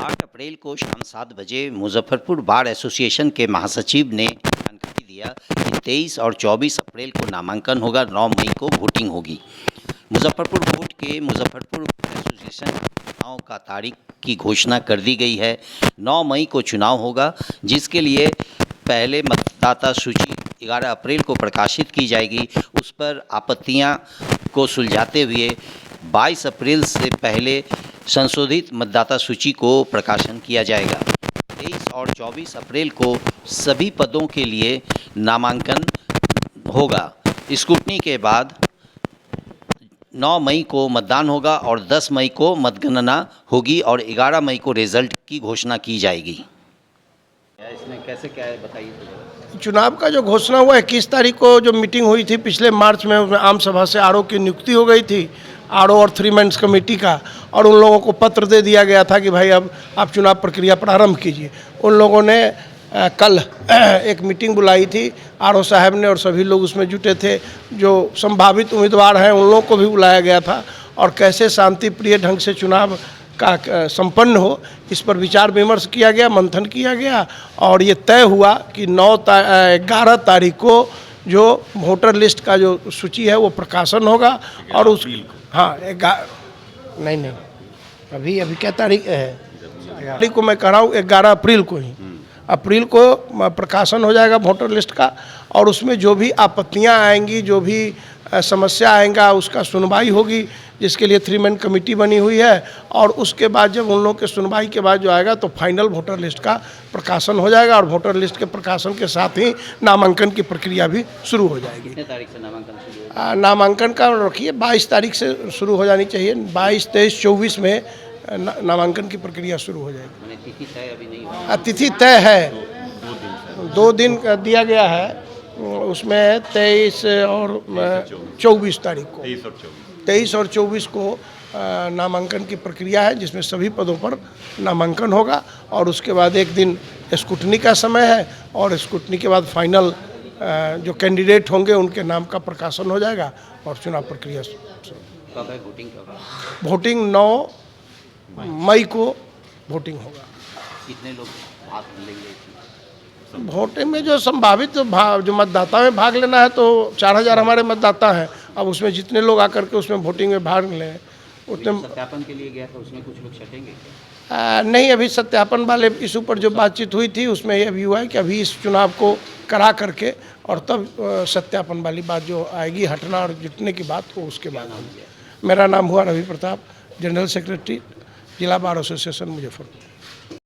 8 अप्रैल को शाम 7 बजे मुजफ्फरपुर बार एसोसिएशन के महासचिव ने जानकारी दिया कि 23 और 24 अप्रैल को नामांकन होगा, 9 मई को वोटिंग होगी। मुजफ्फरपुर बोर्ड के मुजफ्फरपुर एसोसिएशन चुनाव का तारीख की घोषणा कर दी गई है। 9 मई को चुनाव होगा, जिसके लिए पहले मतदाता सूची 11 अप्रैल को प्रकाशित की जाएगी। उस पर आपत्तियां को सुलझाते हुए 22 अप्रैल से पहले संशोधित मतदाता सूची को प्रकाशन किया जाएगा। 23 और 24 अप्रैल को सभी पदों के लिए नामांकन होगा। स्क्रूटनी के बाद 9 मई को मतदान होगा और 10 मई को मतगणना होगी और 11 मई को रिजल्ट की घोषणा की जाएगी। इसमें कैसे क्या है बताइए। चुनाव का जो घोषणा हुआ 21 तारीख को जो मीटिंग हुई थी पिछले मार्च में, उसमें आम सभा से आरओ की नियुक्ति हो गई थी, आरओ और 3 मेंस कमेटी का, और उन लोगों को पत्र दे दिया गया था कि भाई अब आप चुनाव प्रक्रिया प्रारंभ कीजिए। उन लोगों ने कल एक मीटिंग बुलाई थी, आरओ साहब ने, और सभी लोग उसमें जुटे थे। जो संभावित उम्मीदवार हैं उन लोगों को भी बुलाया गया था, और कैसे शांति प्रिय ढंग से चुनाव का संपन्न हो, इस पर विचार विमर्श किया गया, मंथन किया गया, और ये तय हुआ कि 11 तारीख को जो वोटर लिस्ट का जो सूची है वो प्रकाशन होगा। और उस नहीं अभी क्या तारीख है, तारीख को मैं कह रहा हूँ 11 अप्रैल को ही, अप्रैल को प्रकाशन हो जाएगा वोटर लिस्ट का। और उसमें जो भी आपत्तियाँ आएंगी, जो भी समस्या आएगा, उसका सुनवाई होगी, जिसके लिए 3 मैन कमेटी बनी हुई है। और उसके बाद जब उन लोगों के सुनवाई के बाद जो आएगा तो फाइनल वोटर लिस्ट का प्रकाशन हो जाएगा, और वोटर लिस्ट के प्रकाशन के साथ ही नामांकन की प्रक्रिया भी शुरू हो जाएगी। कितने तारीख से नामांकन शुरू होगा? नामांकन का रखिए 22 तारीख से शुरू हो जानी चाहिए। 22, 23, 24 में नामांकन की प्रक्रिया शुरू हो जाएगी। तिथि तय अभी नहीं हुआ? तिथि तय है, 2 दिन का दिया गया है उसमें, 23 और 24 तारीख को, 23 और 24 को नामांकन की प्रक्रिया है, जिसमें सभी पदों पर नामांकन होगा। और उसके बाद एक दिन स्क्रूटनी का समय है, और स्क्रूटनी के बाद फाइनल जो कैंडिडेट होंगे उनके नाम का प्रकाशन हो जाएगा, और चुनाव प्रक्रिया कब है वोटिंग? वोटिंग 9 मई को वोटिंग होगा। कितने लोग भाग लेंगे? वोटिंग में जो संभावित जो मतदाता में भाग लेना है तो 4000 हमारे मतदाता हैं। अब उसमें जितने लोग आकर के उसमें वोटिंग में भाग लें उतने। सत्यापन के लिए गया था, उसमें कुछ लोग छटेंगे? नहीं, अभी सत्यापन वाले इशू पर जो बातचीत हुई थी उसमें ये भी हुआ है कि अभी इस चुनाव को करा करके और तब सत्यापन वाली बात जो आएगी, हटना और जुटने की बात, वो उसके बाद होगी। मेरा नाम हुआ रवि प्रताप, जनरल सेक्रेटरी, जिला बार एसोसिएशन मुजफ्फरपुर।